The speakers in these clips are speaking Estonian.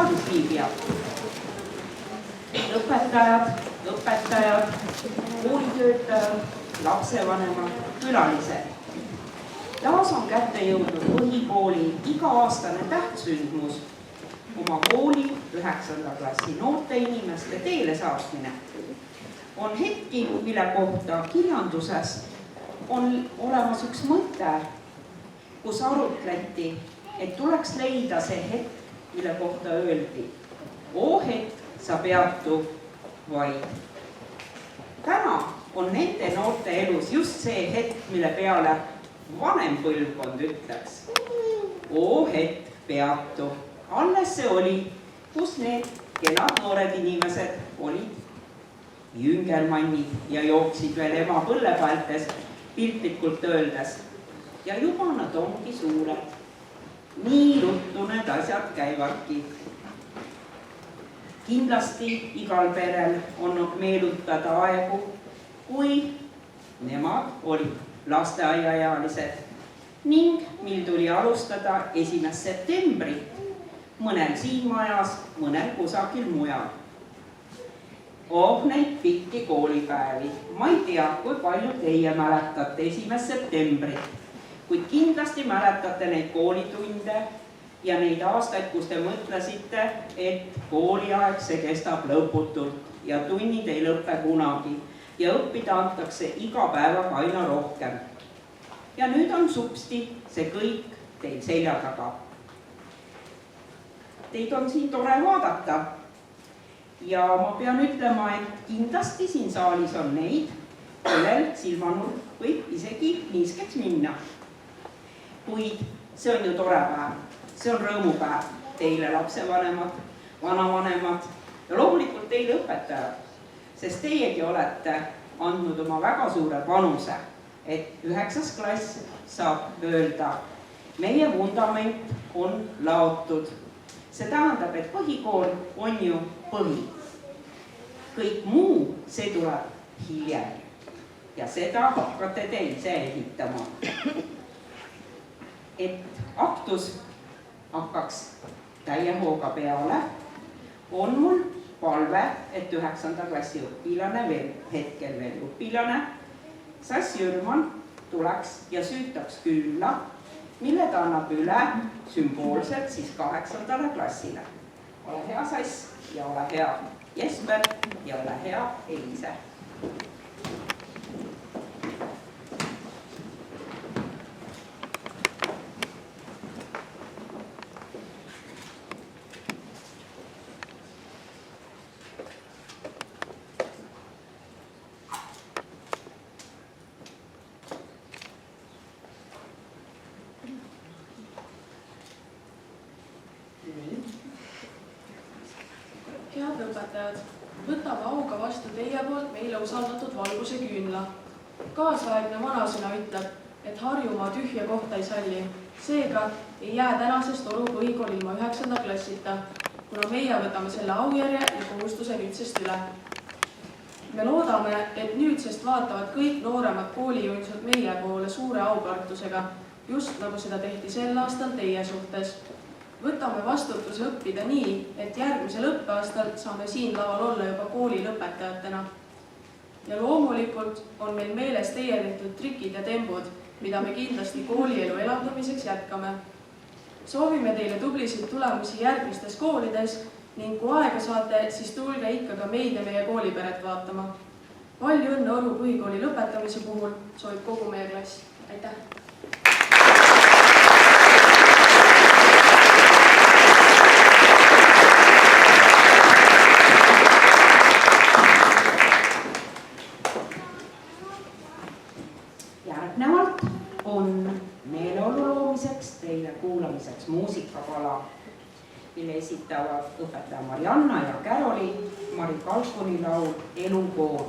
saalis viibijad, õpetajad, koolitöötajad, lapsevanemad, külalised. Taas on kätte jõudnud põhikooli iga-aastane tähtsündmus, oma kooli 9. klassi noorte inimeste teele saatmine. On hetki, mille kohta kirjanduses on olemas üks mõte, kus arutleti, et tuleks leida see hetk, mille kohta öeldi, oo hetk, sa peatu vaid. Täna on nende noorte elus just see hetk, mille peale vanem põlvkond ütleks, oo hetk, peatu. Alles see oli, kus need kenad noored inimesed olid jüngelmannid ja jooksid veel ema põllepäeltes piltlikult öeldes. Ja juba nad ongi suured. Nii ruttu need asjad käivadki. Kindlasti igal perel on meenutada aegu, kui nemad olid lasteaiaealised ning mil tuli alustada 1. septembrit, mõnel siin majas, mõnel kusagil mujal. Neid pikki koolipäevi. Ma ei tea, kui palju teie mäletate 1. septembrit, kuid kindlasti mäletate neid koolitunde ja neid aastaid, kus te mõtlesite, et kooliaeg see kestab lõputult ja tunnid ei lõppe kunagi ja õppida antakse iga päevaga aina rohkem. Ja nüüd on supsti see kõik teil selja taga. Teid on siin tore vaadata ja ma pean ütlema, et kindlasti siin saalis on neid, kellel silmanurk võib isegi niiskeks minna. Kuid see on ju tore päev, see on rõõmupäev teile lapsevanemad, vanavanemad ja loomulikult teile õpetajad, sest teiegi olete andnud oma väga suure panuse, et 9. klass saab öelda, meie vundament on laotud. See tähendab, et põhikool on ju põhi. Kõik muu, see tuleb hiljem ja seda hakkate te ise ehitama. Et aktus hakkaks täie hooga peale, on mul palve, et 9. klassi õpilane, hetkel veel õpilane, Sass Jürman tuleks ja süütaks külla, mille ta annab üle sümboolselt siis 8. klassile. Ole hea, Sass, ja ole hea, Jesper, ja ole hea, Elise. Head õpetajad, võtame auga vastu teie poolt meile usaldatud valguse küünla. Kaasaegne vanasõna ütleb, et Harjumaa tühja kohta ei salli. Seega ei jää tänasest Oru põhikool ilma 9. klassita, kuna meie võtame selle aujärje ja kohustuse nüüdsest üle. Me loodame, et nüüdsest vaatavad kõik nooremad koolijuhised meie poole suure aukartusega, just nagu seda tehti sel aastal teie suhtes. Võtame vastutuse õppida nii, et järgmisel õppeaastal saame siin laval olla juba kooli lõpetajatena. Ja loomulikult on meil meeles teie tehtud trikid ja tembud, mida me kindlasti koolielu elavdamiseks jätkame. Soovime teile tublisid tulemusi järgmistes koolides ning kui aega saate, siis tulge ikka ka meid ja meie kooliperet vaatama. Palju õnne Oru põhikooli lõpetamise puhul soovib kogu meie klass. Aitäh! Järgnevalt on meeleolu loomiseks teile kuulamiseks muusikapala, mille esitavad õpetaja Marianna ja Käroli Mari Kalkuni laul Elukoor.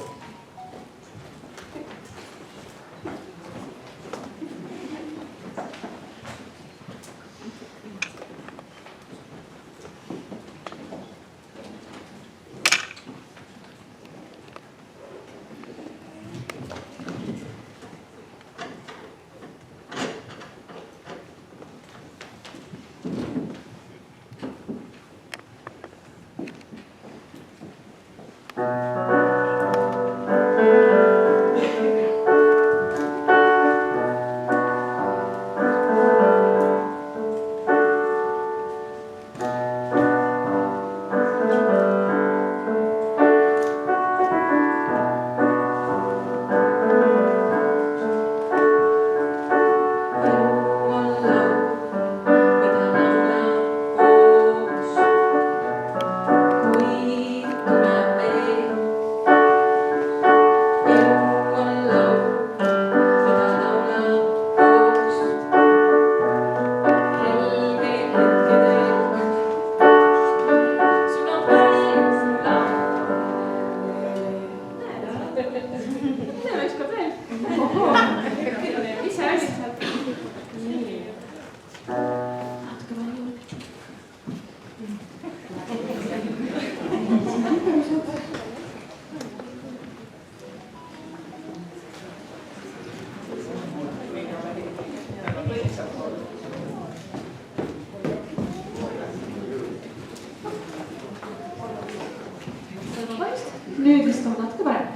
nüüd vist on natuke parem.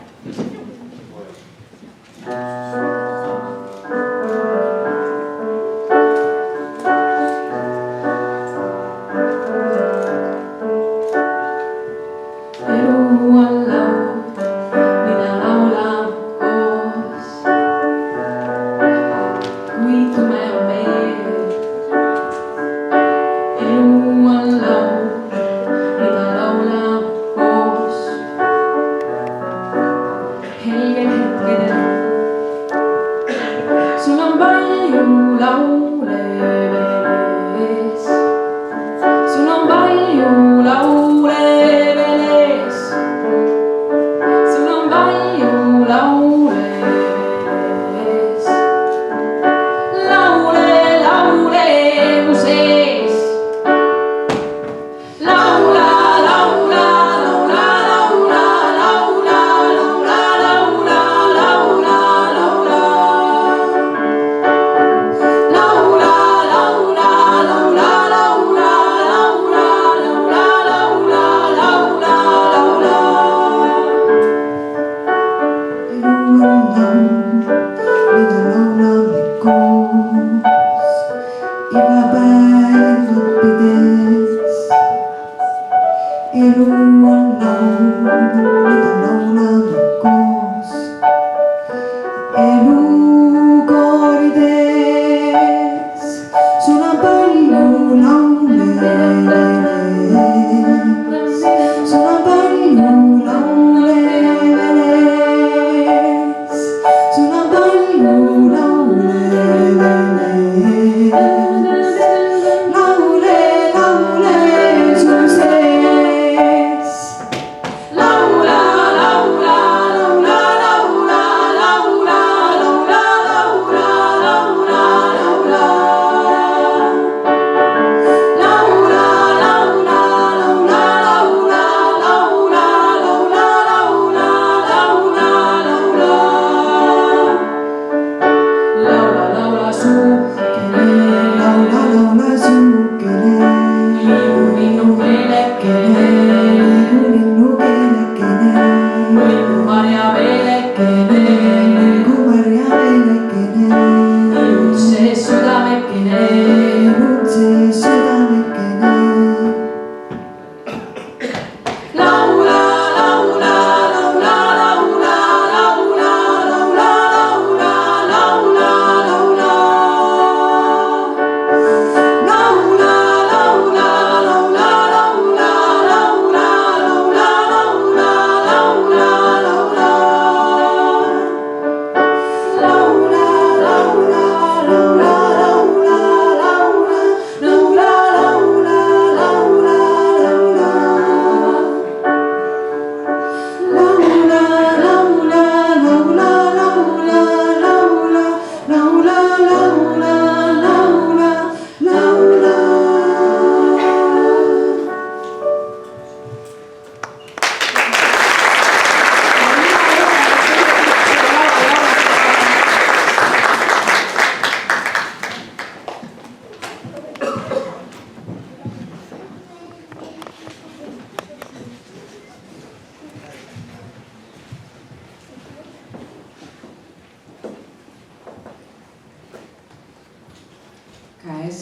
Käes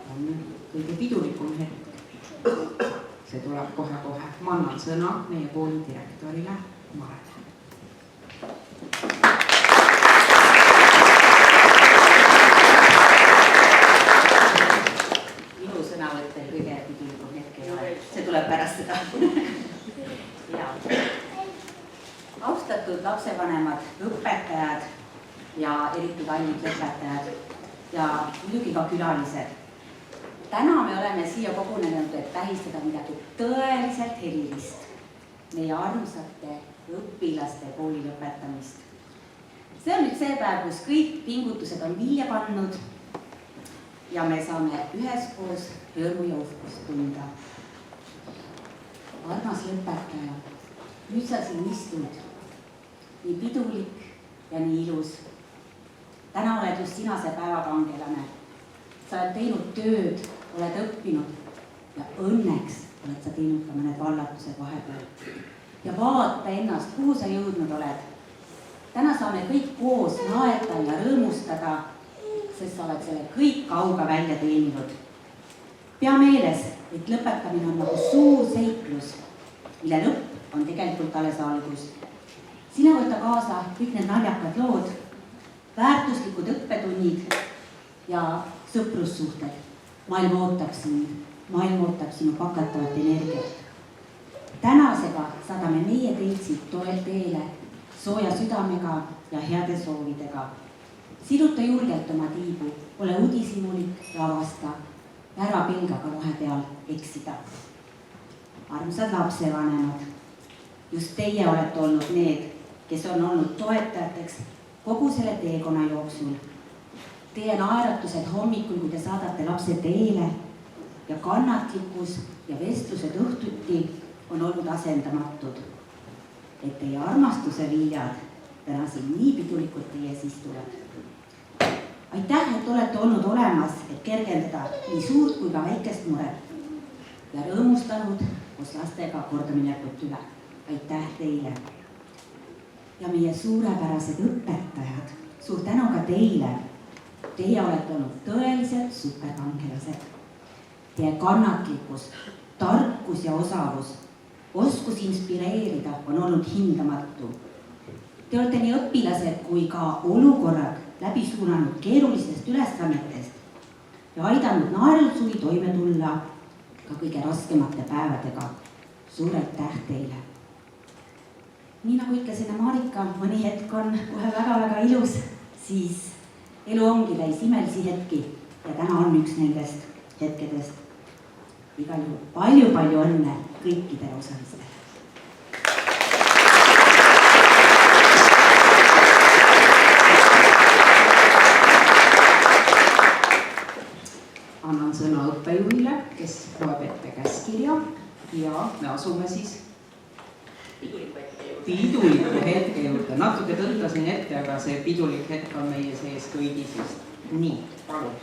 on kõige pidulikum hetk. See tuleb kohe-kohe. Ma annan sõna meie kooli direktorile Marele. Minu sõnavõttel kõige pidulikum hetk ei ole. See tuleb pärast seda. Austatud lapsevanemad, õpetajad ja eriti kallid lõpetajad ja muidugi ka külalised. Täna me oleme siia kogunenud, et tähistada midagi tõeliselt erilist. Meie armsate õpilaste kooli lõpetamist. See on nüüd see päev, kus kõik pingutused on vilja kandnud ja me saame üheskoos rõõmu ja uhkust tunda. Armas lõpetaja, nüüd sa siin istud. Nii pidulik ja nii ilus. Täna oled just sina see päevakangelane. Sa oled teinud tööd, oled õppinud ja õnneks oled sa teinud ka mõned vallatused vahepeal. ja vaata ennast, kuhu sa jõudnud oled. täna saame kõik koos naerda ja rõõmustada, sest sa oled selle kõik auga välja teeninud. pea meeles, et lõpetamine on nagu suur seiklus, mille lõpp on tegelikult alles algus. sina võta kaasa kõik need naljakad lood, väärtuslikud õppetunnid ja sõprussuhted. maailm ootab sind, maailm ootab sinu pakatavat energiat. tänasega saadame meie teid siit teele sooja südamega ja heade soovidega. siduta julgelt oma tiibu, ole uudishimulik ja avasta. ära pelga ka vahepeal eksida. armsad lapsevanemad, just teie olete olnud need, kes on olnud toetajateks kogu selle teekonna jooksul. Teie naeratused hommikul, kui te saadate lapse teele ja kannatlikkus ja vestlused õhtuti on olnud asendamatud. Et teie armastuse viljad täna siin nii pidulikult teie ees istuvad. aitäh, et olete olnud olemas, et kergendada nii suurt kui ka väikest muret ja rõõmustanud koos lastega kordaminekut üle. aitäh teile. Ja meie suurepärased õpetajad, suur tänu ka teile. Teie olete olnud tõelised superkangelased. Teie kannatlikkus, tarkus ja osavus, oskus inspireerida on olnud hindamatu. Te olete nii õpilased kui ka olukorrad läbi suunanud keerulistest ülesannetest ja aidanud naerulsuvi toime tulla ka kõige raskemate päevadega. Suur aitäh teile. Nii nagu ütles enne Marika, mõni hetk on kohe väga-väga ilus, siis elu ongi täis imelisi hetki ja täna on üks nendest hetkedest. Igal juhul palju-palju õnne kõikidele osalistele. Annan sõna õppejuhile, kes loeb ette käskkirja ja me asume siis piduliku hetke juurde. Natuke tõttasin ette, aga see pidulik hetk on meie sees kõigi siis. Nii, palun.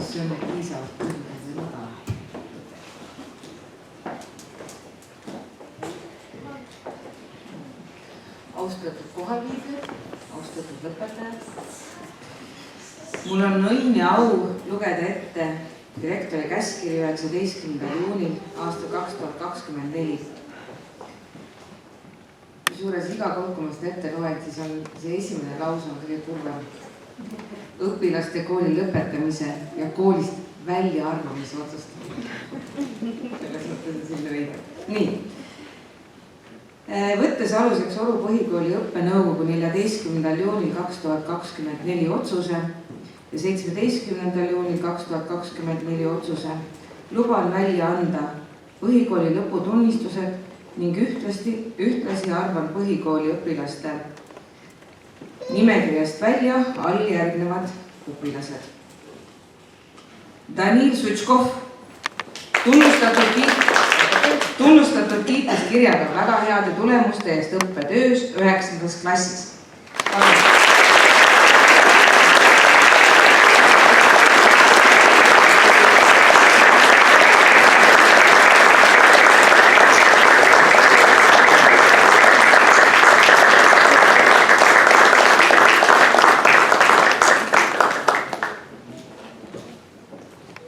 See on piisavalt kõrged või madal. Austatud kohalviibijad, austatud lõpetajad. Mul on õnn ja au lugeda ette direktori käskkiri 19. juunil aastal 2024. Kusjuures iga kord, kui ma seda ette loen, siis on see esimene lause on kõige kurvem. Õpilaste kooli lõpetamise ja koolist väljaarvamise otsustamine. Selles mõttes on selline õige. Nii. Võttes aluseks Oru põhikooli õppenõukogu 14. juunil 2024 otsuse ja 17. juunil 2024 otsuse, luban välja anda põhikooli lõputunnistused ning ühtlasi arvan põhikooli õpilaste nimekirjast välja alljärgnevad õpilased. Danil Sutškov, tunnustatud kiituskirjaga väga heade tulemuste eest õppetöös 9. klassis.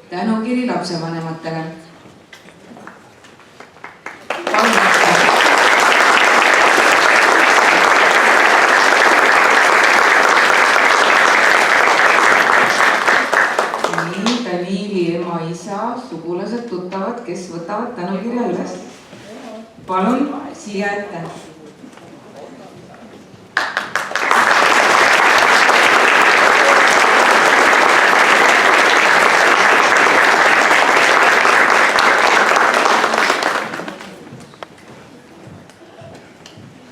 Tänukiri lapsevanematele. Daniili ema, isa, sugulased, tuttavad, kes võtavad tänukirja üles. Palun siia ette.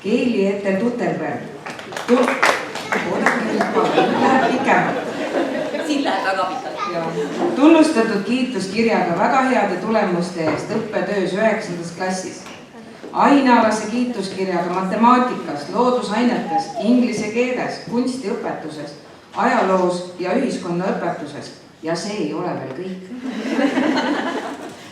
Keili ette Tutelberg. Läheb pikemalt. Siin läheb väga pikalt. Tunnustatud kiituskirjaga väga heade tulemuste eest õppetöös 9. klassis. Ainealase kiituskirjaga matemaatikas, loodusainetes, inglise keeles, kunstiõpetuses, ajaloos ja ühiskonnaõpetuses ja see ei ole veel kõik.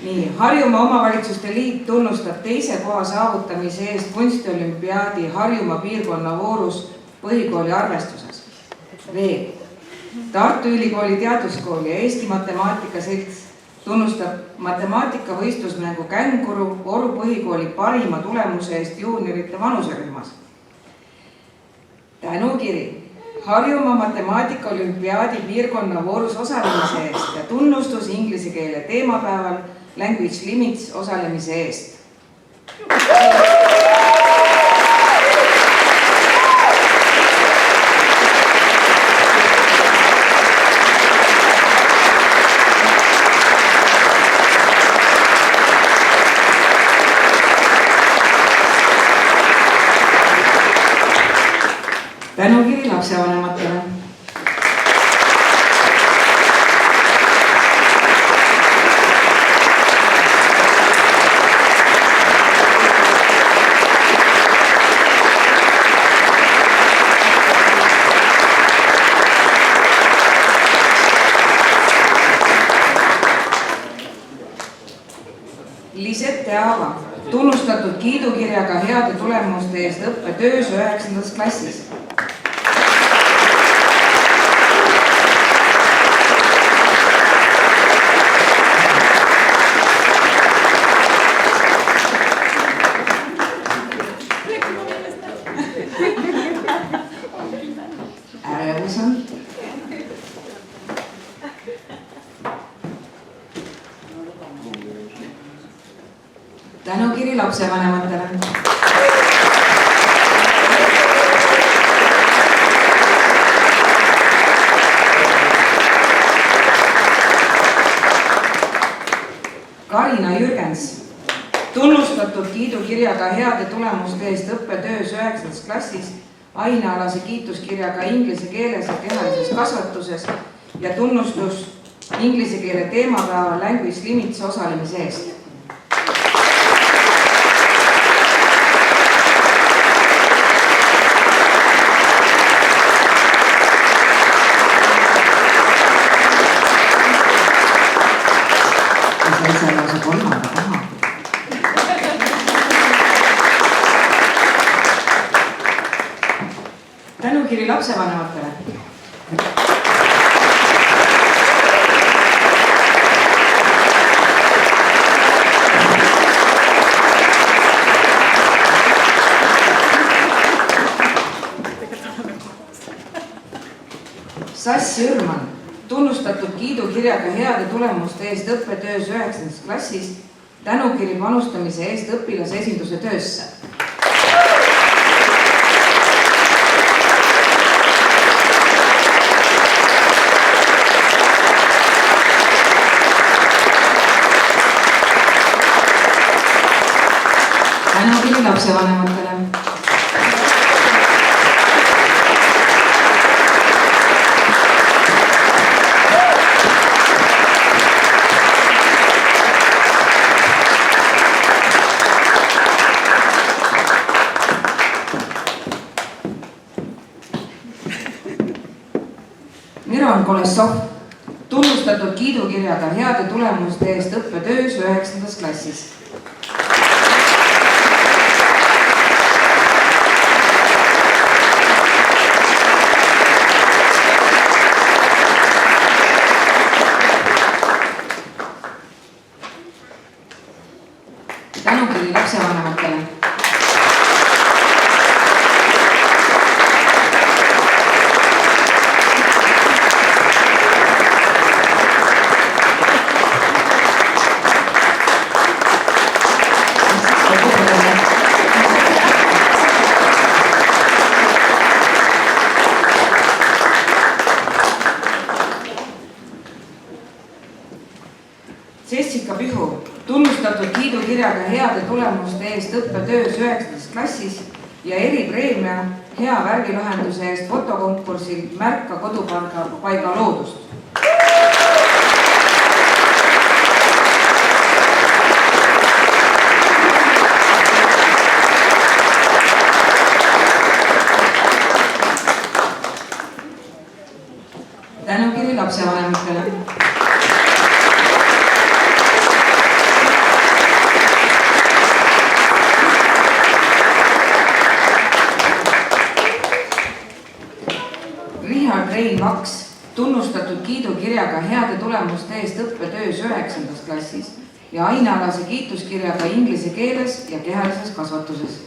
Nii, Harjumaa Omavalitsuste Liit tunnustab 2. koha saavutamise eest kunstiolümpiaadi Harjumaa piirkonna voorus põhikooli arvestuses. Veel, Tartu Ülikooli Teaduskool ja Eesti Matemaatika Selts tunnustab matemaatikavõistlusmängu Känguru Oru põhikooli parima tulemuse eest juuniorite vanuserühmas. Tänukiri Harjumaa matemaatikaolümpiaadi piirkonna voorus osalemise eest ja tunnustus inglise keele teemapäeval Language Limits osalemise eest. Tänukiri lapsevanematele. Lisette Aava, tunnustatud kiidukirjaga heade tulemuste eest õppetöös 9. klassis. Ärevus on. Tänukiri lapsevanematele. Karina Jürgens, tunnustatud kiidukirjaga heade tulemuste eest õppetöös 9. klassis, ainealase kiituskirjaga inglise keeles ja kehalises kasvatuses ja tunnustus inglise keele teemapäeval Language Limits osalemise eest. Tänukiri lapsevanematele. Sassi Ürman, tunnustatud kiidukirjaga heade tulemuste eest õppetöös 9. klassis, tänukiri panustamise eest õpilasesinduse töösse. Tänukiri lapsevanematele. Miron Kolessov, tunnustatud kiidukirjaga heade tulemuste eest õppetöös 9. klassis. Tänukiri lapsevanematele. Jessica Pihu, tunnustatud kiidukirjaga heade tulemuste eest õppetöös 9. klassis ja eripreemia hea värvilahenduse eest fotokonkursil Märka kodupaiga loodust. tänukiri lapsevanematele. Richard Rein Vaks, tunnustatud kiidukirjaga heade tulemuste eest õppetöös 9. klassis ja ainealase kiituskirjaga inglise keeles ja kehalises kasvatuses.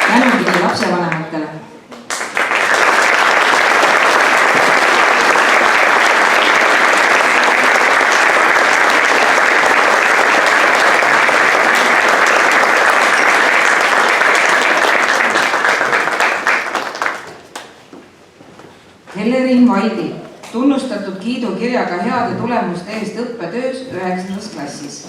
Tänukiri lapsevanematele. Hellerin Vaidi, tunnustatud kiidukirjaga heade tulemuste eest õppetöös 9. klassis.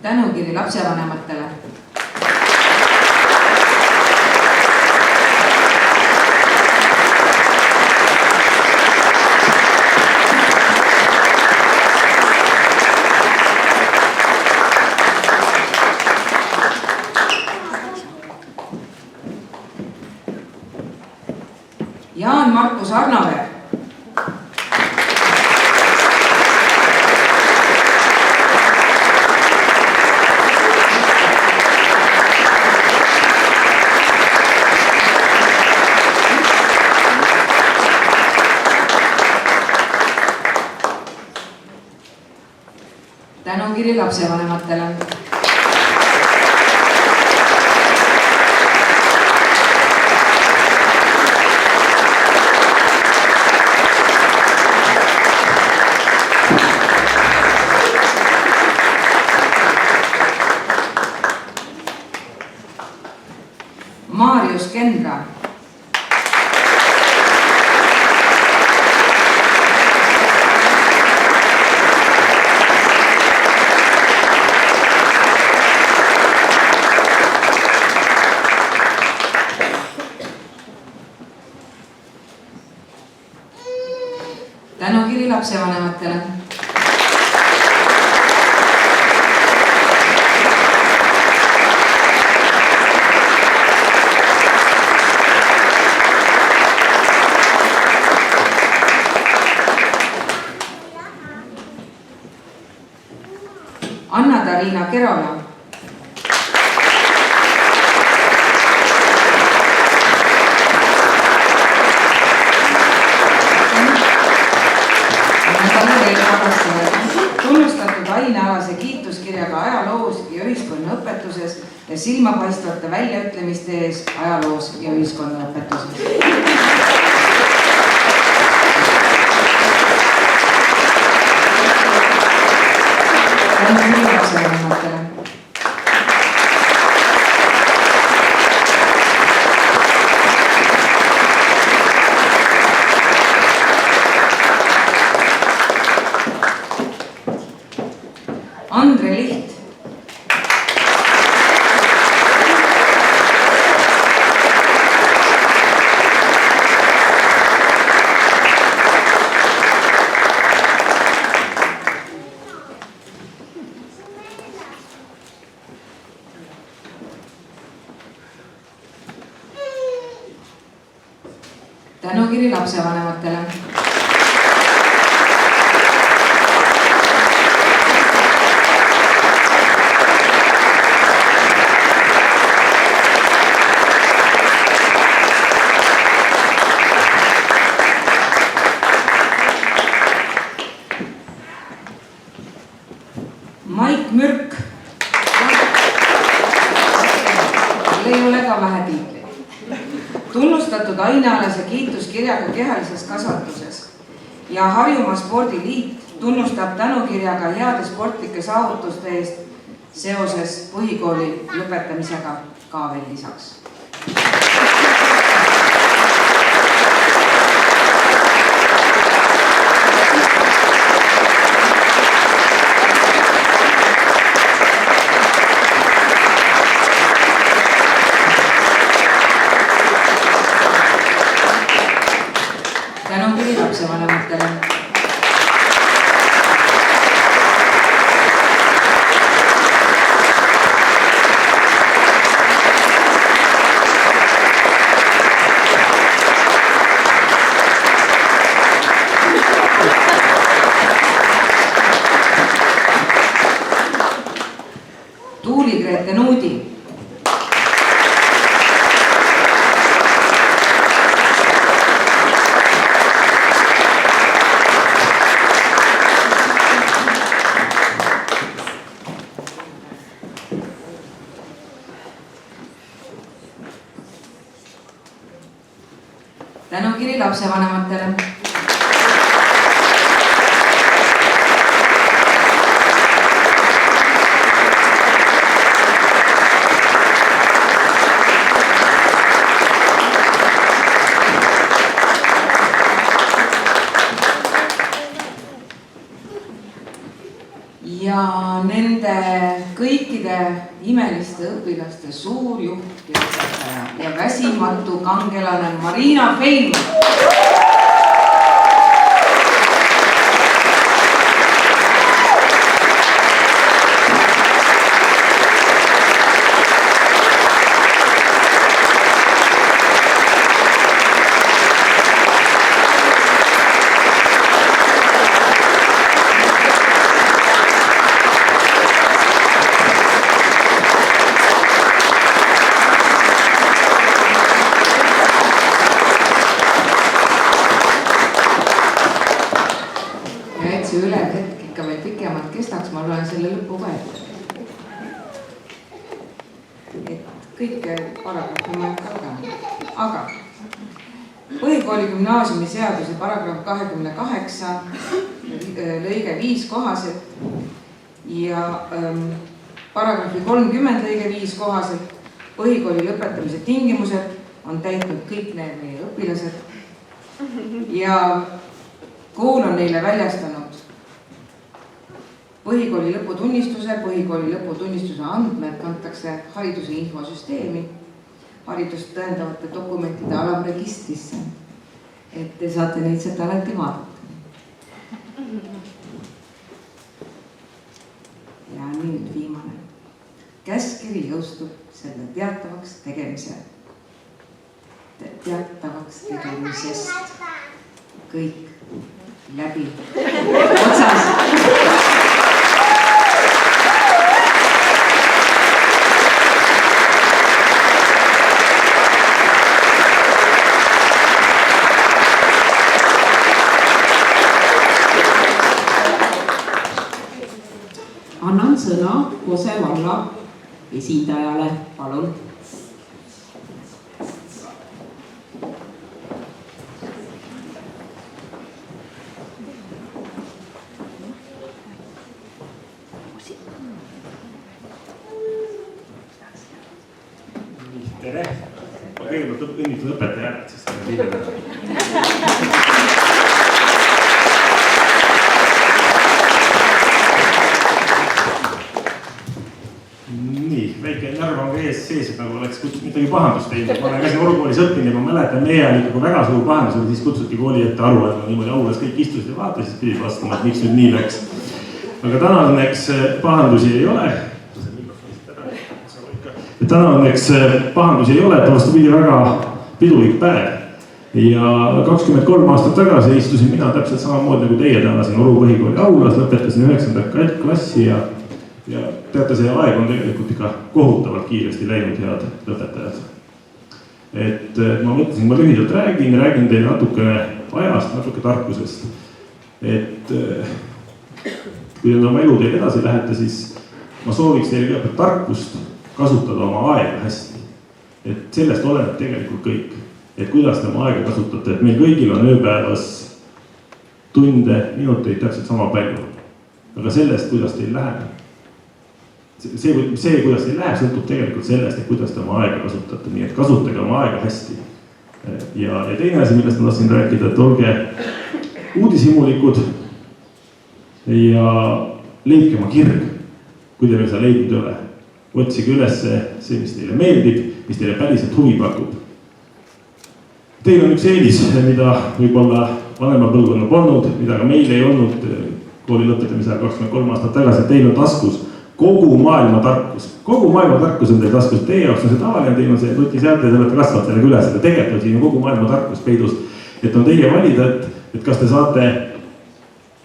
Tänukiri lapsevanematele. Jaan Markus Arnaver. Tänukiri lapsevanematele. Marius Kendra. Tänukiri lapsevanematele. Anna-Tariina Kerola. Tunnustatud ainealase kiituskirjaga ajaloos ja ühiskonnaõpetuses ja silmapaistvate väljaütlemiste ees ajaloos ja ühiskonnaõpetuses. Tänukiri lapsevanematele. Andre Liht. Tänukiri lapsevanematele. Mait Mürk. Ei ole ka vähe tiitleid. Tunnustatud ainealase kiituskirjaga kehalises kasvatuses ja Harjumaa Spordiliit tunnustab tänukirjaga heade sportlike saavutuste eest seoses põhikooli lõpetamisega ka veel lisaks. lapsevanematele. Tuuli-Grete Nuudi. Tänukiri lapsevanematele. Ja nende kõikide imeliste õpilaste suur juht ja õpetaja ja väsimatu kangelane Marina Feilmann. See ülethetk ikka veel pikemalt kestaks, ma loen selle lõpu ka ette. Et kõike paragrahvi ma ei hakka lugema. Aga põhikooli gümnaasiumi seaduse paragrahv 28 lõige 5 kohaselt ja paragrahvi 30 lõige 5 kohaselt põhikooli lõpetamise tingimused on täitnud kõik need meie õpilased ja kool on neile väljastanud põhikooli lõputunnistuse andmed kantakse hariduse infosüsteemi haridust tõendavate dokumentide alamregistrisse, et te saate neid sealt alati vaadata. Ja nüüd viimane. Käskiri jõustub selle teatavaks tegemisest kõik läbi otsas. Annan sõna Kose valla esindajale, palun. Tere! Kõigepealt õnnitled õpetajad, sest nii, väike närv on ka ees sees, et nagu oleks kutsunud midagi pahandust teinud. Ma olen ka siin Orukoolis õppinud ja ma mäletan, meie ajal ikka väga suur pahandus oli, siis kutsuti kooli ette aru, et niimoodi aulas kõik istusid ja vaatasid, pidid vastama, et miks nüüd nii läks. Aga täna õnneks pahandusi ei ole. Täna õnneks pahandusi ei ole, et vastupidi väga pidulik päev. Ja 23 aastat tagasi istusin mina täpselt samamoodi nagu teie täna siin Oru põhikooli aulas, lõpetasin 9. klassi ja teate, see aeg on tegelikult ikka kohutavalt kiiresti läinud, head õpetajad. Et ma mõtlesin, ma lühidalt räägin teile natukene ajast, natuke tarkusest. Et kui te oma elu teil edasi lähete, siis ma sooviks teile kõigepealt tarkust kasutada oma aega hästi. Et sellest oleneb tegelikult kõik. Et kuidas te oma aega kasutate, et meil kõigil on ööpäevas tunde, minuteid täpselt sama palju. Aga sellest, kuidas teil läheb. See, kuidas teil läheb, sõltub tegelikult sellest, et kuidas te oma aega kasutate. Nii et kasutage oma aega hästi. Ja teine asi, millest ma tahtsin rääkida, et olge uudishimulikud ja leidke oma kirg, kui te veel seda leidnud ei ole. Otsige üles see, mis teile meeldib, mis teile päriselt huvi pakub. Teil on üks eelis, mida võib-olla vanemal põlvkonnal polnud, mida ka meil ei olnud kooli lõpetamise ajal 23 aastat tagasi, et teil on taskus kogu maailma tarkus. Kogu maailma tarkus on teil taskus. Teie jaoks on see tavaline, teil on see nutiseade, te olete kasvanud sellega üles, et tegelikult on siin kogu maailma tarkus peidus. Et on teie valida, et kas te saate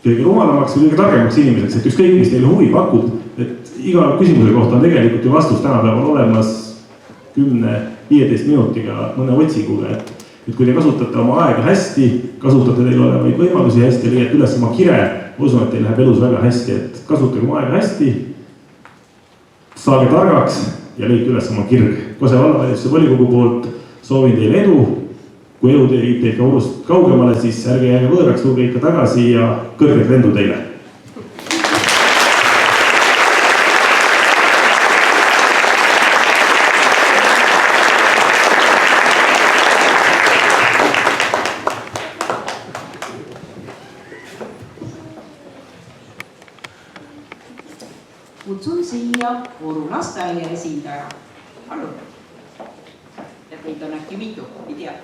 kõige rumalamaks või kõige targemaks inimeseks, et ükskõik, mis teile huvi pakub, et iga küsimuse kohta on tegelikult ju vastus tänapäeval olemas 10-15 minutiga mõne otsingule. Et kui te kasutate oma aega hästi, kasutate teil olevaid võimalusi hästi ja leiate üles oma kire, ma usun, et teil läheb elus väga hästi, et kasutage oma aega hästi, saage targaks ja leidke üles oma kirg. Kose vallavalitsuse volikogu poolt soovin teile edu. Kui elu teid ka Urust kaugemale, siis ärge jääge võõraks, tulge ikka tagasi ja kõrget lendu teile. Kutsun siia Oru lasteaia esindaja. Palun. Ja teid on äkki mitu, ei tea.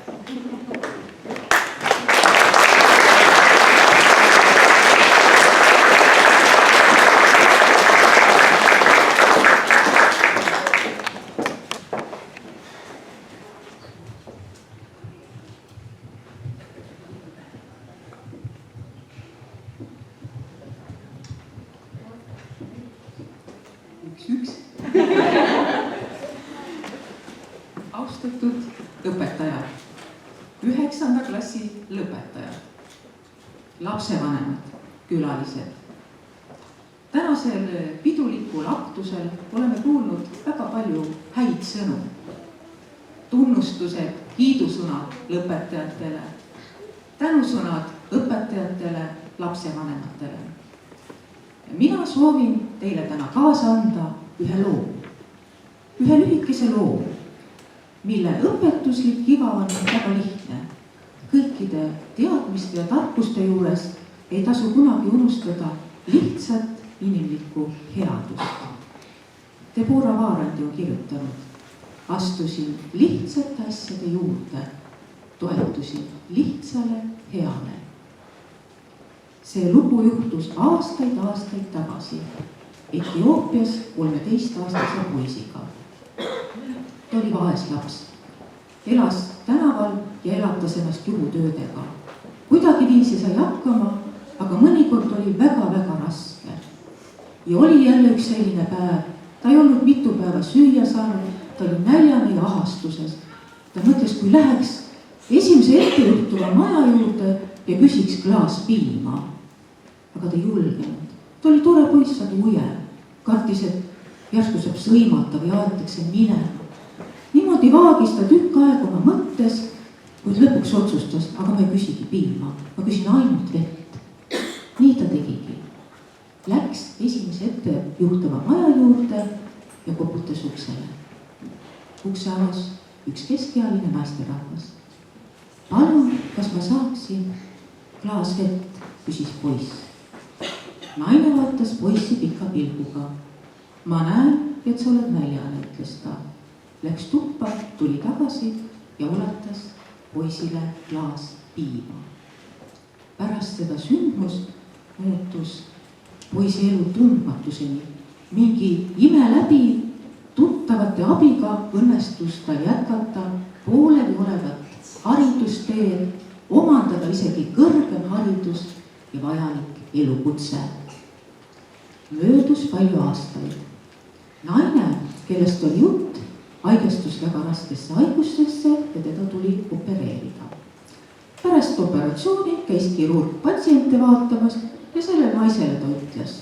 Austatud õpetajad, 9. klassi lõpetajad, lapsevanemad, külalised. Tänasel pidulikul aktusel oleme kuulnud väga palju häid sõnu. Tunnustused, kiidusõnad lõpetajatele, tänusõnad õpetajatele, lapsevanematele. Mina soovin teile täna kaasa anda ühe loo, ühe lühikese loo, mille õpetuslik iva on väga lihtne. Kõikide teadmiste ja tarkuste juures ei tasu kunagi unustada lihtsat inimlikku headust. Deborah Vaarandi on kirjutanud: astusin lihtsate asjade juurde, toetusin lihtsale heale. See lugu juhtus aastaid tagasi Etioopias 13-aastase poisiga. Ta oli vaeslaps, elas tänaval ja elatas ennast juhutöödega. Kuidagi viisi sai hakkama, aga mõnikord oli väga raske. Ja oli jälle üks selline päev. Ta ei olnud mitu päeva süüa saanud, ta oli näljane ja ahastuses. Ta mõtles, kui läheks esimese ettejuhtuva maja juurde ja küsiks klaas piima. Aga ta ei julgenud. Ta oli tore poiss, aga uje. Kartis, et järsku saab sõimata või aetakse minema. Niimoodi vaagis ta tükk aega oma mõttes, kuid lõpuks otsustas, aga ma ei küsigi piima. Ma küsin ainult vett. Nii ta tegigi. Läks esimese ettejuhtava maja juurde ja koputas uksele. Ukse avas üks keskealine naisterahvas. Palun, kas ma saaksin klaas vett, küsis poiss. Naine vaatas poissi pika pilguga. Ma näen, et sa oled näljane, ütles ta. Läks tuppa, tuli tagasi ja ulatas poisile klaas piima. Pärast seda sündmust muutus poisi elu tundmatuseni. Mingi ime läbi tuttavate abiga õnnestus tal jätkata pooleli olevat haridusteed, omandada isegi kõrgem haridus ja vajalik elukutse. Möödus palju aastaid. Naine, kellest oli jutt, haigestus väga raskesse haigustesse ja teda tuli opereerida. Pärast operatsiooni käis kirurg patsiente vaatamas ja selle naisele ta ütles: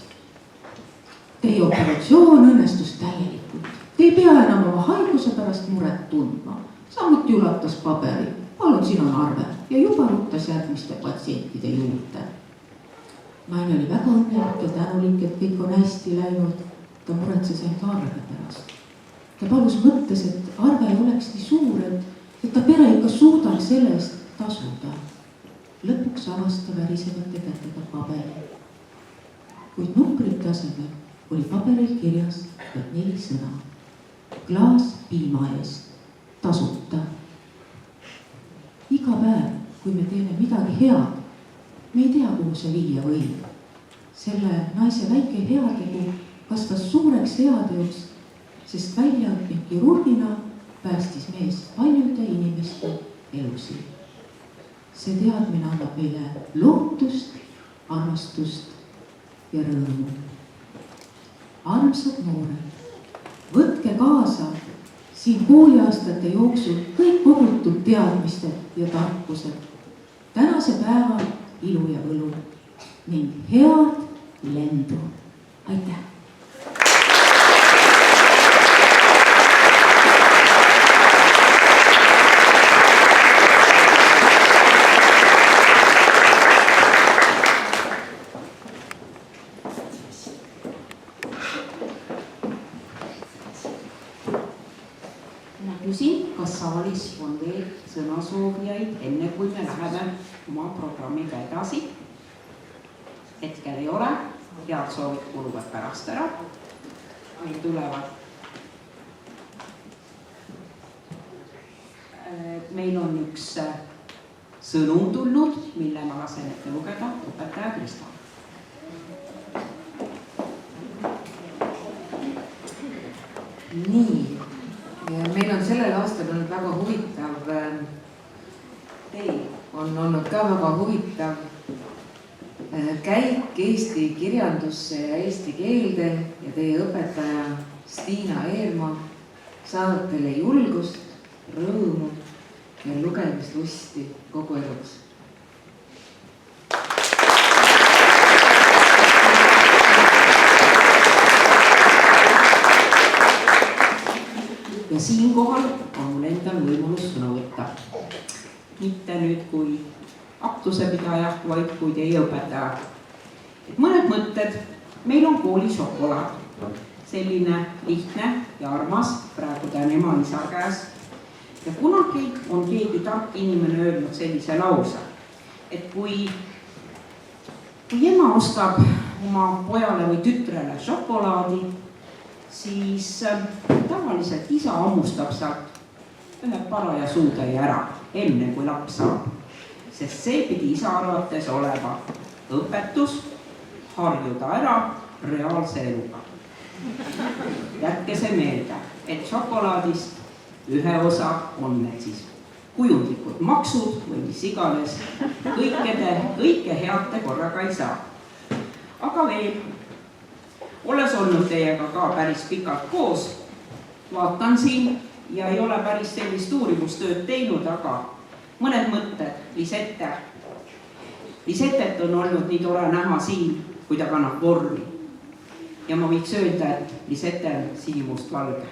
teie operatsioon õnnestus täielikult. Te ei pea enam oma haiguse pärast muret tundma. Samuti ulatas paberi. Palun, siin on arve. Ja juba ruttas järgmiste patsientide juurde. Naine oli väga õnnelik ja tänulik, et kõik on hästi läinud. Ta muretses ainult arve pärast. Ta palus mõttes, et arve ei oleks nii suur, et ta pere ikka suudaks selle eest tasuda. Lõpuks avas ta värisevate kätega paberi. Kuid numbrite asemel oli paberil kirjas 4 sõna. Klaas piima eest, tasuta. Iga iga päev, kui me teeme midagi head, me ei tea, kuhu see viia võib. Selle naise väike heategu kasvas suureks heateoks, sest väljaõppinud kirurgina päästis mees paljude inimeste elusid. See teadmine annab meile lootust, armastust ja rõõmu. Armsad noored, võtke kaasa siin kooliaastate jooksul kõik kogutud teadmised ja tarkused, tänase päeva ilu ja võlu ning head lendu. Aitäh! Küsin, kas saalis on veel sõnasoovijaid, enne kui me läheme oma programmiga edasi. Hetkel ei ole, head soovid kuluvad pärast ära. Meil tulevad. Meil on üks sõnum tulnud, mille ma lasen ette lugeda, õpetaja Krista. Nii. Meil on sellel aastal olnud väga huvitav, teil on olnud ka väga huvitav käik Eesti kirjandusse ja eesti keelde ja teie õpetaja Stiina Eermaa saavad teile julgust, rõõmu ja lugemislusti kogu eluks. Ja siinkohal on mul endal võimalus sõna võtta. Mitte nüüd kui aktusepidaja, vaid kui teie õpetaja. Et mõned mõtted, meil on kooli šokolaad. Selline lihtne ja armas, praegu ta on ema-isa käes. Ja kunagi on keegi tark inimene öelnud sellise lause, et kui ema ostab oma pojale või tütrele šokolaadi, siis tavaliselt isa ammustab sealt ühe paraja suutäie ära, enne kui laps saab. Sest see pidi isa arvates olema õpetus, harjuda ära reaalse eluga. Jätke see meelde, et šokolaadist ühe osa on need siis kujundlikud maksud või mis iganes, kõike head korraga ei saa. Aga veel, olles olnud teiega ka päris pikalt koos, vaatan siin ja ei ole päris sellist uurimustööd teinud, aga mõned mõtted Lisette. Lisetet on olnud nii tore näha siin, kui ta kannab vormi. Ja ma võiks öelda, et Lisette on sinimustvalge.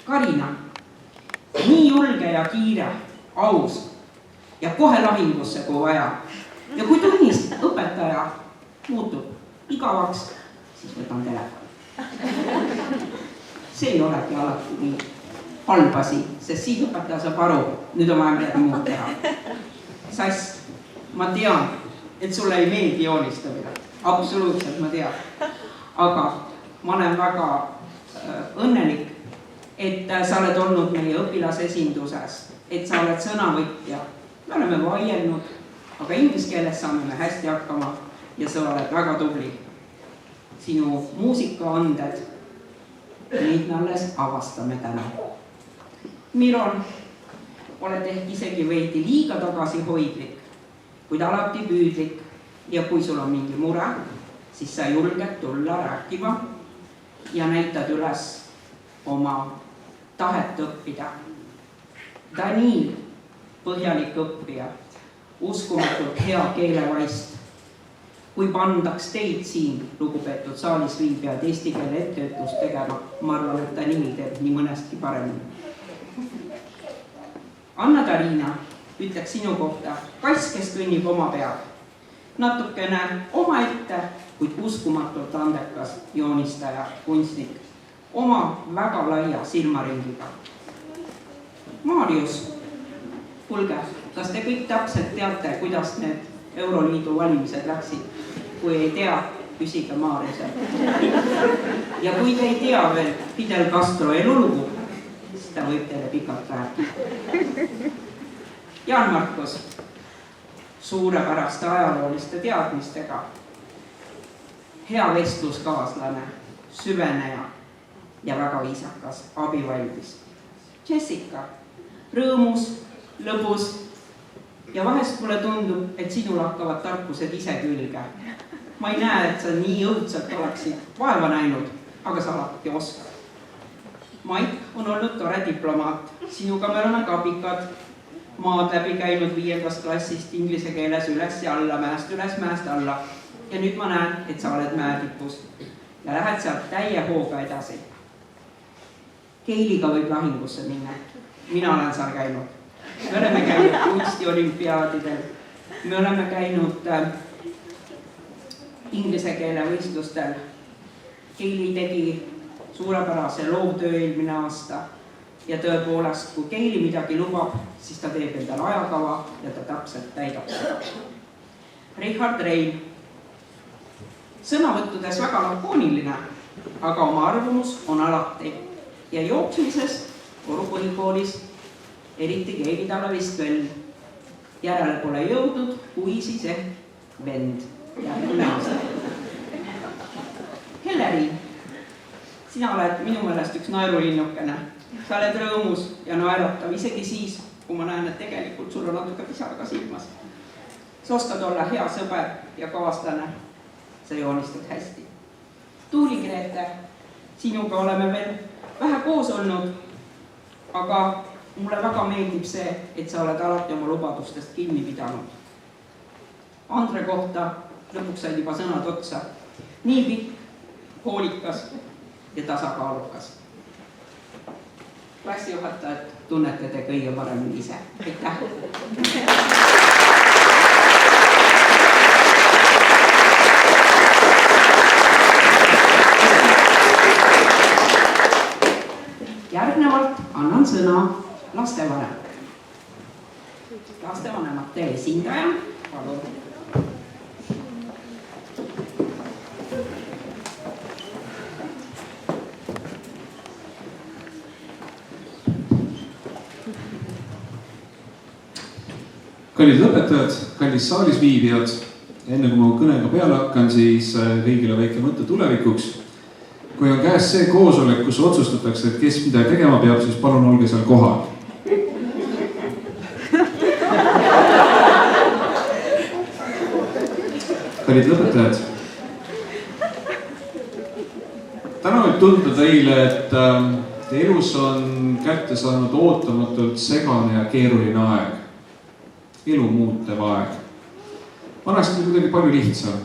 Karina, nii julge ja kiire, aus ja kohe lahingusse, kui vaja. Ja kui tunnis õpetaja muutub igavaks, siis võtan telefoni. See ei olegi alati nii halb asi, sest siin õpetaja saab aru, nüüd on vaja midagi muud teha. Sass, ma tean, et sulle ei meeldi joonistamine. Absoluutselt, ma tean. Aga ma olen väga õnnelik, et sa oled olnud meie õpilasesinduses, et sa oled sõnavõtja. Me oleme vaielnud, aga inglise keeles saame me hästi hakkama ja sa oled väga tubli. Sinu muusikaanded, neid me alles avastame täna. Miron, oled ehk isegi veidi liiga tagasihoidlik, kuid alati püüdlik ja kui sul on mingi mure, siis sa julged tulla rääkima ja näitad üles oma tahet õppida. Daniil, põhjalik õppija, uskumatult hea keelevaist. Kui pandaks teid siin, lugupeetud saalis viibijad, eesti keele etteütlust tegema, ma arvan, et Daniil teeb nii mõnestki paremini. Anna-Darina ütleks sinu kohta kass, kes kõnnib oma pead. Natukene oma ette, kuid uskumatult andekas joonistaja, kunstnik, oma väga laia silmaringiga. Marius, kuulge, kas te kõik täpselt teate, kuidas need Euroliidu valimised läksid? Kui ei tea, küsige Mariuselt. Ja kui te ei tea veel Fidel Castro elulugu, siis ta võib teile pikalt rääkida. Jaan Markus, suurepäraste ajalooliste teadmistega, hea vestluskaaslane, süveneja ja väga viisakas, abivalmis. Jessica, rõõmus, lõbus ja vahest mulle tundub, et sinul hakkavad tarkused ise külge. Ma ei näe, et sa nii õudselt oleksid vaeva näinud, aga sa alati oskad. Maik on olnud tore diplomaat, sinuga me oleme kabikad, maad läbi käinud 5. klassist inglise keeles üles ja alla, mäest üles, mäest alla. Ja nüüd ma näen, et sa oled mäetipus ja lähed sealt täie hooga edasi. Keiliga võib lahingusse minna. Mina olen seal käinud. Me oleme käinud kunstiolümpiaadidel. Me oleme käinud inglise keele võistlustel. Keili tegi suurepärase loovtöö eelmine aasta ja tõepoolest, kui Keili midagi lubab, siis ta teeb endale ajakava ja ta täpselt täidab seda. Richard Rein, sõnavõttudes väga lakooniline, aga oma arvamus on alati ja jooksmises Oru põhikoolis eriti keegi talle vist veel järele pole jõudnud, kui siis ehk vend järgmine aasta. Helleri, sina oled minu meelest üks naerulinnukene. Sa oled rõõmus ja naeratav isegi siis, kui ma näen, et tegelikult sul on natuke pisaraga silmas. Sa oskad olla hea sõber ja kaaslane. Sa joonistad hästi. Tuuli Grete, sinuga oleme veel vähe koos olnud, aga mulle väga meeldib see, et sa oled alati oma lubadustest kinni pidanud. Andre kohta lõpuks said juba sõnad otsa. Nii pikk, hoolikas ja tasakaalukas. Klassijuhatajad tunnete te kõige paremini ise. Aitäh! Järgnevalt annan sõna lastevanemate esindaja. Palun. Kallid lõpetajad, kallis saalis viibijad, enne kui ma kõnega peale hakkan, siis kõigile väike mõte tulevikuks. Kui on käes see koosolek, kus otsustatakse, et kes mida tegema peab, siis palun olge seal kohal. Kallid lõpetajad, täna võib tunda teile, et elus on kätte saanud ootamatult segane ja keeruline aeg. Elu muutev aeg. Vanasti oli kuidagi palju lihtsam.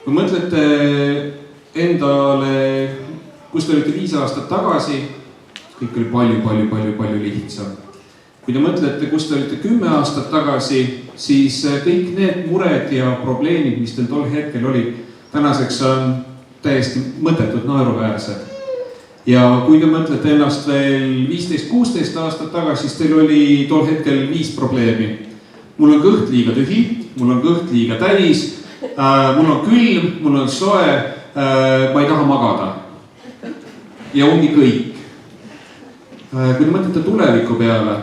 Kui mõtlete endale, kus te olite 5 aastat tagasi, kõik oli palju lihtsam. Kui te mõtlete, kus te olite 10 aastat tagasi, siis kõik need mured ja probleemid, mis teil tol hetkel oli, tänaseks on täiesti mõttetud naeruväärsed. Ja kui te mõtlete ennast veel 15-16 aastat tagasi, siis teil oli tol hetkel 5 probleemi. Mul on kõht liiga tühi, mul on kõht liiga täis, mul on külm, mul on soe, ma ei taha magada. Ja ongi kõik. Kui te mõtlete tuleviku peale,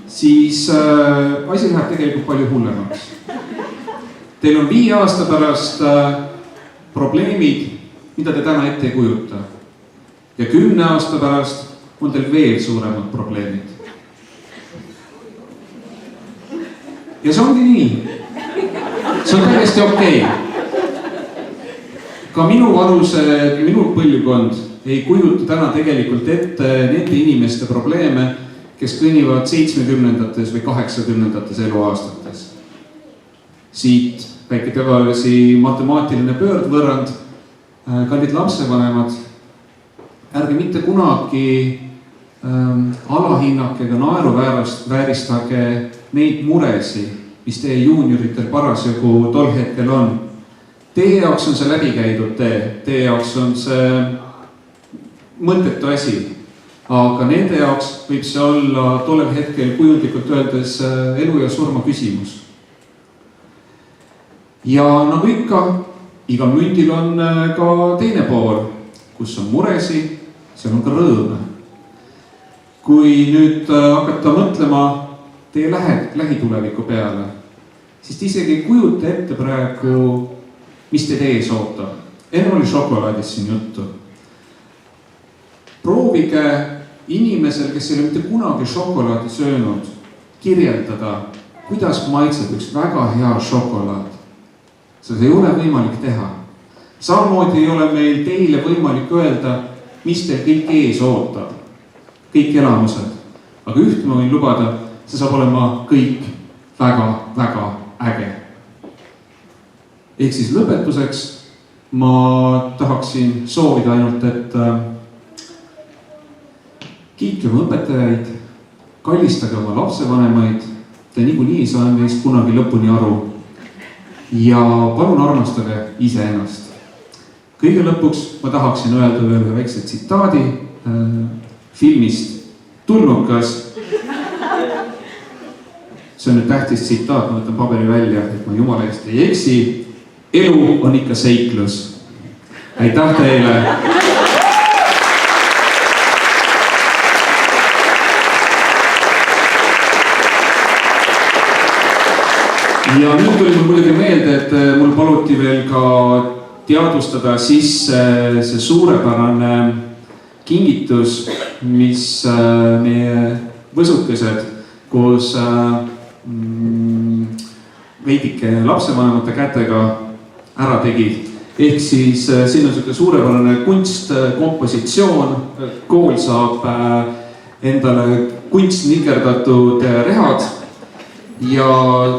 siis asi läheb tegelikult palju hullemaks. Teil on 5 aasta pärast probleemid, mida te täna ette ei kujuta. Ja 10 aasta pärast on teil veel suuremad probleemid. Ja see ongi nii. See on täiesti okei. Ka minu vanused, minu põlvkond ei kujuta täna tegelikult ette nende inimeste probleeme, kes kõnnivad 70-ndates või 80-ndates eluaastates. Siit väike tavalisi matemaatiline pöördvõrrand, kallid lapsevanemad, ärge mitte kunagi alahinnake ega naeruvääristage neid muresi, mis teie juunioritel parasjagu tol hetkel on. Teie jaoks on see läbikäidud tee, teie jaoks on see mõttetu asi, aga nende jaoks võib see olla tollel hetkel kujundlikult öeldes elu ja surma küsimus. Ja nagu ikka, igal mündil on ka teine pool, kus on muresi, seal on ka rõõme. Kui nüüd hakata mõtlema teie lähituleviku peale, siis te isegi ei kujuta ette praegu, mis teid ees ootab. Enne oli šokolaadist siin juttu. Proovige inimesel, kes ei ole mitte kunagi šokolaadi söönud, kirjeldada, kuidas maitseb üks väga hea šokolaad. Seda ei ole võimalik teha. Samamoodi ei ole meil teile võimalik öelda, mis teil kõik ees ootab. Kõik elamused. Aga üht ma võin lubada, see saab olema kõik väga-väga äge. Ehk siis lõpetuseks ma tahaksin soovida ainult, et kiitleme õpetajaid, kallistage oma lapsevanemaid, te niikuinii ei saa neist kunagi lõpuni aru ja palun armastage iseennast. Kõige lõpuks ma tahaksin öelda veel ühe väikse tsitaadi filmist Tulnukas. See on nüüd tähtis tsitaat, ma võtan paberi välja, et ma jumala eest ei eksi. Elu on ikka seiklus. Aitäh teile! Ja nüüd tuli mul muidugi meelde, et mul paluti veel ka teadvustada sisse see suurepärane kingitus, mis meie võsukesed koos veidike lapsevanemate kätega ära tegid. Ehk siis siin on selline suurepärane kunstkompositsioon, kool saab endale kunstnikerdatud rehad ja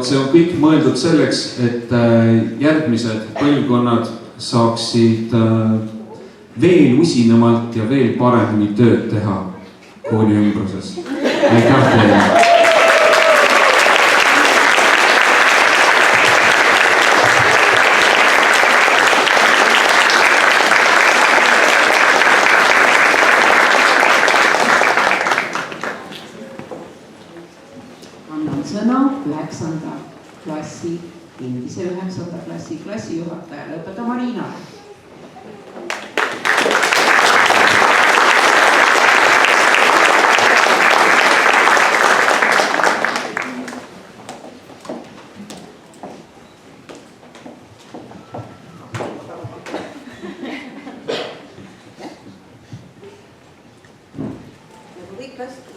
see on kõik mõeldud selleks, et järgmised põlvkonnad saaksid veel usinamalt ja veel paremini tööd teha kooli ümbruses. Aitäh teile! Annan sõna 9. klassi, endise 9. klassi klassijuhatajale, õpetaja Marinale.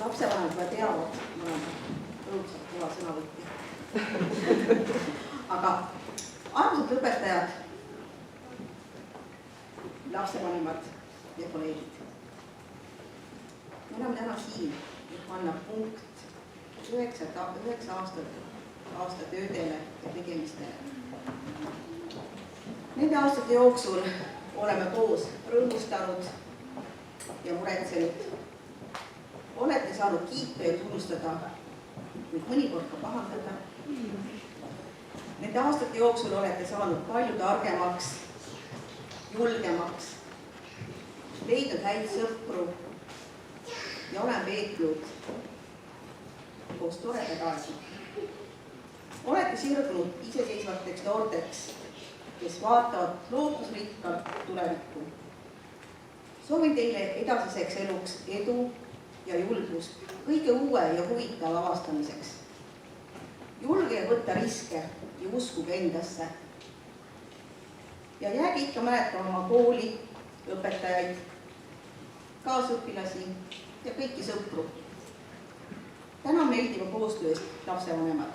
Lapsevanemad juba teavad, ma olen õudselt kõva sõnavõtja. Aga armsad õpetajad, lapsevanemad ja kolleegid. Me oleme täna siin, et panna punkt 9 aasta töödele ja tegemistele. Nende aastate jooksul oleme koos rõõmustanud ja muretsenud. Olete saanud kiita ja tunnustada, kuid mõnikord ka pahandada. Nende aastate jooksul olete saanud palju targemaks, julgemaks, leidnud häid sõpru ja olen veetnud koos toredad aegu. Olete sirgunud iseseisvateks noorteks, kes vaatavad lootusrikkalt tulevikku. Soovin teile edasiseks eluks edu ja julgust kõige uue ja huvitava avastamiseks. Julge võtta riske ja uskuge endasse. Ja jääge ikka mäletama oma kooli, õpetajaid, kaasõpilasi ja kõiki sõpru. Täna meeldiva koostöö eest lapsevanemad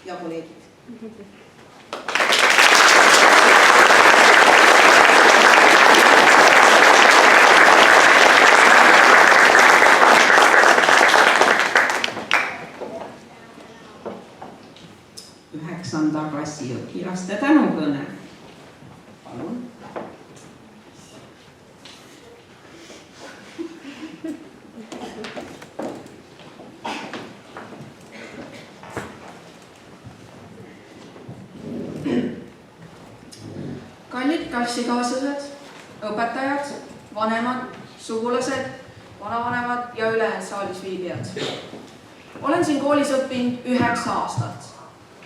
ja kolleegid. Klassi õpilaste tänukõne. Palun. Kallid klassikaaslased, õpetajad, vanemad, sugulased, vanavanemad ja ülejäänud saalis viibijad. Olen siin koolis õppinud 9 aastat.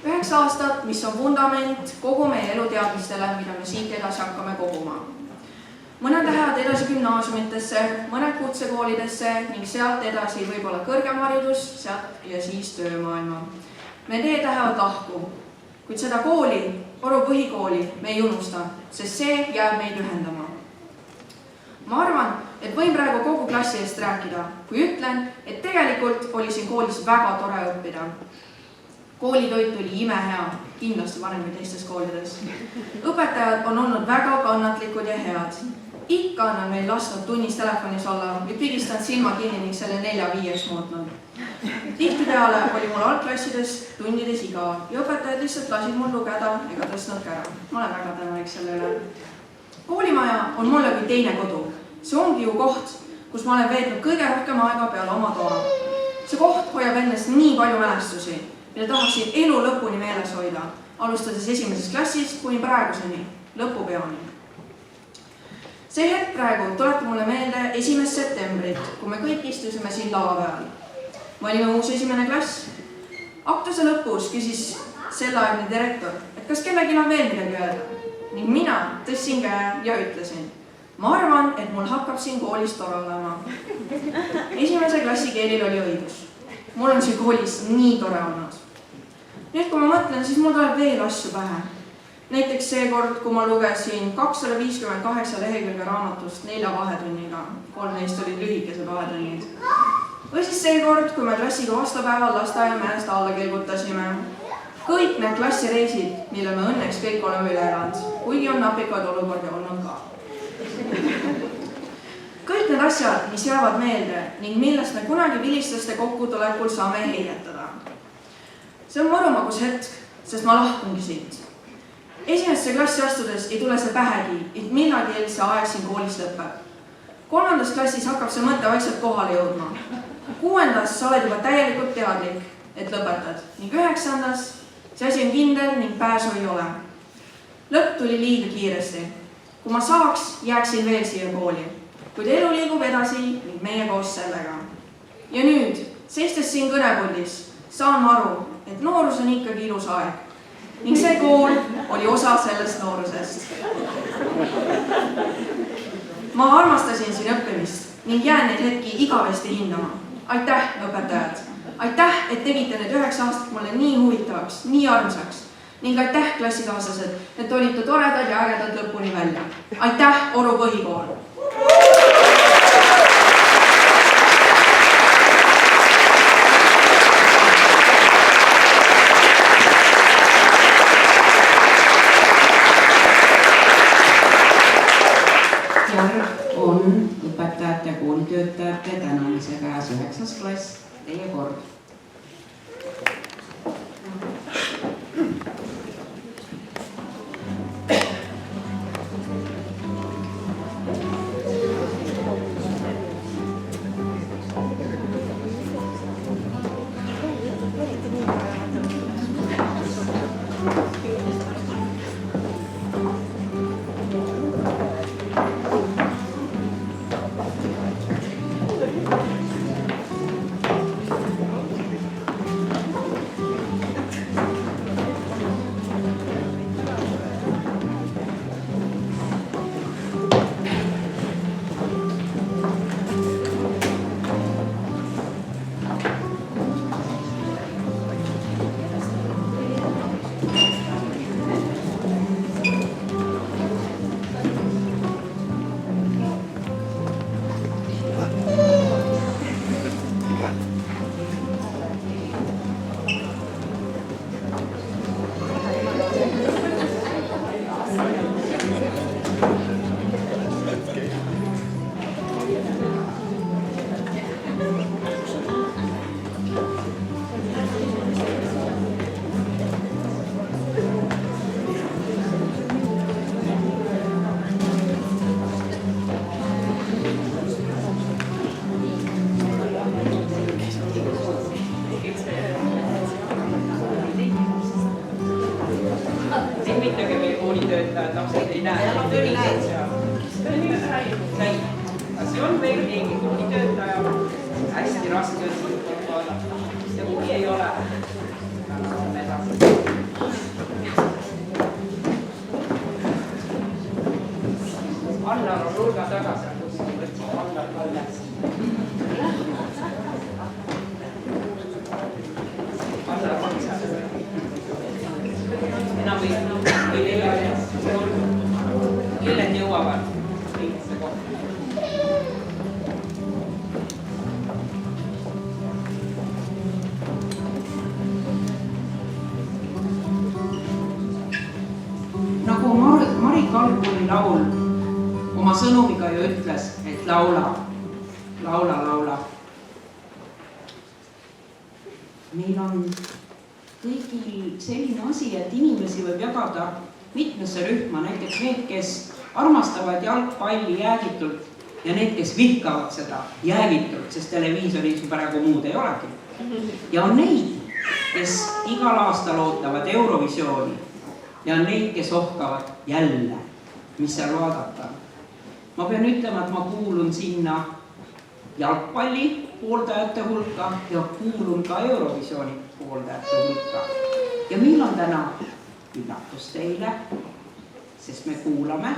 9 aastat, mis on vundament kogu meie eluteadmistele, mida me siit edasi hakkame koguma. mõned lähevad edasi gümnaasiumitesse, mõned kutsekoolidesse ning sealt edasi võib-olla kõrgem haridus, sealt ja siis töömaailma. Me teed lähevad lahku, kuid seda kooli, Oru põhikooli me ei unusta, sest see jääb meid ühendama. Ma arvan, et võin praegu kogu klassi eest rääkida, kui ütlen, et tegelikult oli siin koolis väga tore õppida. Koolitoit oli imehea, kindlasti parem kui teistes koolides. Õpetajad on olnud väga kannatlikud ja head. Ikka on meil lasknud tunnis telefonis olla või pigistanud silma kinni ning selle 4-5-ks muutnud. Tihtipeale oli mul algklassides tundides igav ja õpetajad lihtsalt lasid mul lugeda ega tõstnud kära. Ma olen väga tänulik selle üle. Koolimaja on mulle kui teine kodu. See ongi ju koht, kus ma olen veetnud kõige rohkem aega peale oma toa. See koht hoiab endast nii palju mälestusi, mida tahaksin elu lõpuni meeles hoida, alustades 1. klassist kuni praeguseni, lõpupeoni. See hetk praegu tuletab mulle meelde 1. septembrit, kui me kõik istusime siin lava peal. Me olime uus 1. klass. Aktuse lõpus küsis selleaegne direktor, et kas kellelgi on veel midagi öelda. Ning mina tõstsin käe ja ütlesin, ma arvan, et mul hakkab siin koolis tore olema. 1. klassi keelil oli õigus. Mul on siin koolis nii tore olnud. Nüüd, kui ma mõtlen, siis mul tuleb veel asju pähe. Näiteks seekord, kui ma lugesin 258 lehekülge raamatust 4 vahetunniga, 3 neist olid lühikesed vahetunnid. Või siis seekord, kui me klassiga vastapäeval lasteaiamäest alla kelgutasime. Kõik need klassireisid, mille me õnneks kõik oleme üle elanud, kuigi on napikaid olukordi olnud ka. Kõik need asjad, mis jäävad meelde ning millest me kunagi vilistlaste kokkutulekul saame heidetada. See on mõrumagus hetk, sest ma lahkungi siit. 1. klassi astudes ei tule see pähegi, et millagi see aeg siin koolis lõpeb. 3. klassis hakkab see mõte vaikselt kohale jõudma. 6. sa oled juba täielikult teadlik, et lõpetad. Ning 9. see asi on kindel ning pääsu ei ole. Lõpp tuli liiga kiiresti. Kui ma saaks, jääksin veel siia kooli. Kuid elu liigub edasi ning meie koos sellega. Ja nüüd, seistes siin kõnepuldis, saan aru, et noorus on ikkagi ilus aeg. Ning see kool oli osa sellest noorusest. Ma armastasin siin õppimist ning jään neid hetki igavesti hindama. Aitäh, õpetajad! Aitäh, et tegite need 9 aastat mulle nii huvitavaks, nii armsaks. Ning aitäh, klassikaaslased, et olite toredad ja ägedad lõpuni välja. Aitäh, Oru põhikool! On õpetajate ja koolitöötajate tänamise käes 9. klass, teie kord. See on meil keegi koolitöötaja, hästi raske on ja kui ei ole, saame edasi. Anna on nurga Kalguni laul oma sõnumiga ju ütles, et laula, laula, laula. Meil on kõigil selline asi, et inimesi võib jagada mitmesse rühma, näiteks need, kes armastavad jalgpalli jäägitult ja need, kes vihkavad seda jäägitult, sest televiisoris praegu muud ei olegi. Ja on neid, kes igal aastal ootavad Eurovisiooni ja on neid, kes ohkavad jälle, mis seal vaadata. Ma pean ütlema, et ma kuulun sinna jalgpalli pooldajate hulka ja kuulun ka Eurovisiooni pooldajate hulka. Ja meil on täna üllatus teile, sest me kuulame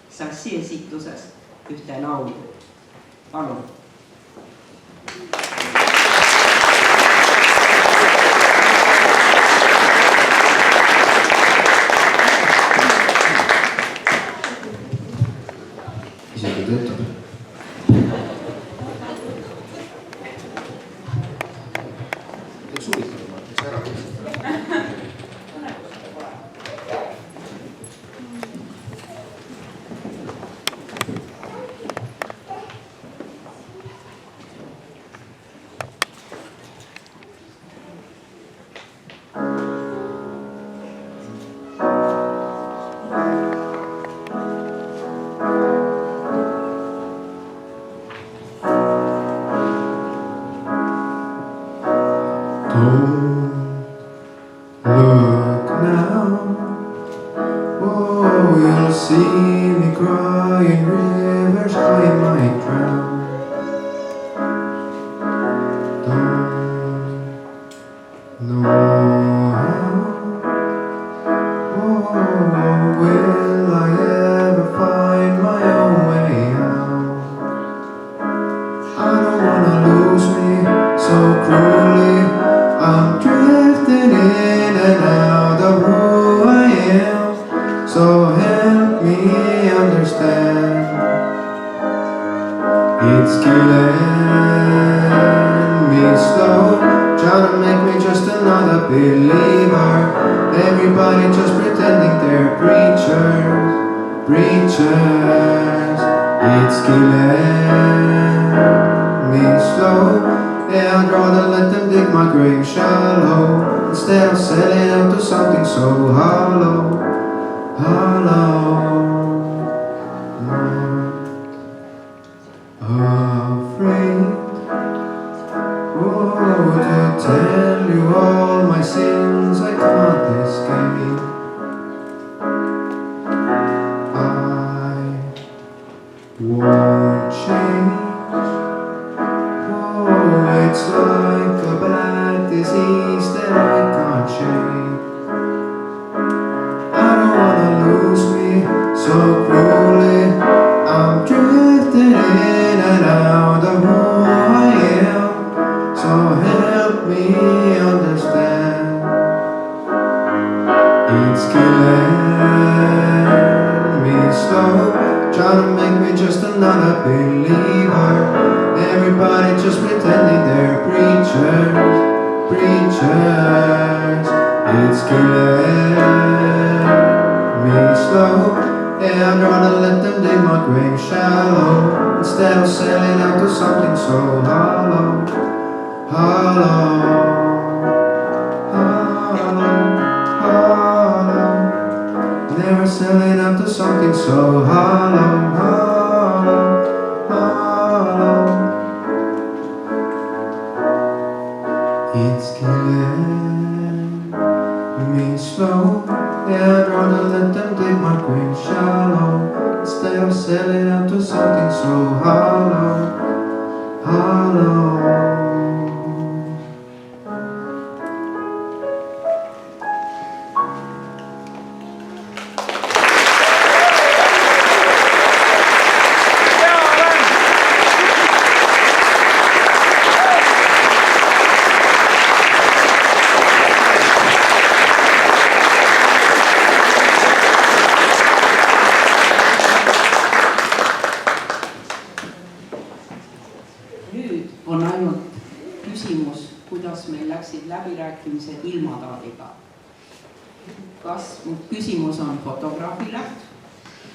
Sassi esituses ühte laulu. Palun! Isegi töötab. Teeks huvitav, ma teeks ära.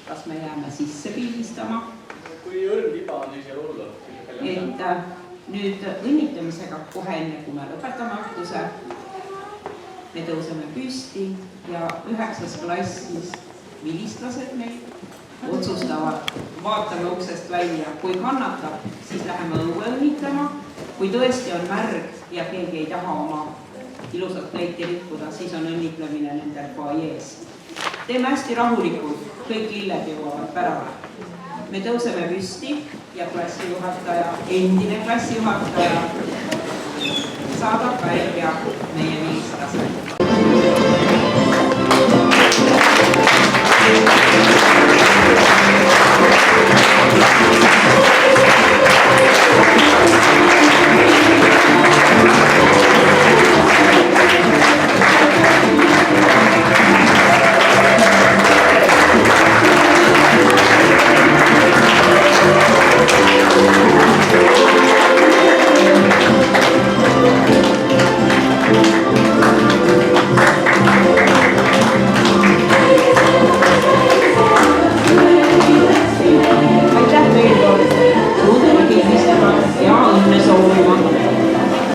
kas me jääme sisse pildistama. Kui õrn viba on, ei saa olla. Et nüüd õnnitlemisega kohe enne, kui me lõpetame õhtuse, me tõuseme püsti ja 9. klassis vilistlased meil otsustavad, vaatame uksest välja, kui kannatab, siis läheme õue õnnitlema. Kui tõesti on märg ja keegi ei taha oma ilusat kleiti rikkuda, siis on õnnitlemine nendel foajees. Teeme hästi rahulikult, kõik lilled jõuavad pärale. Me tõuseme püsti ja endine klassijuhataja saadab välja meie viis.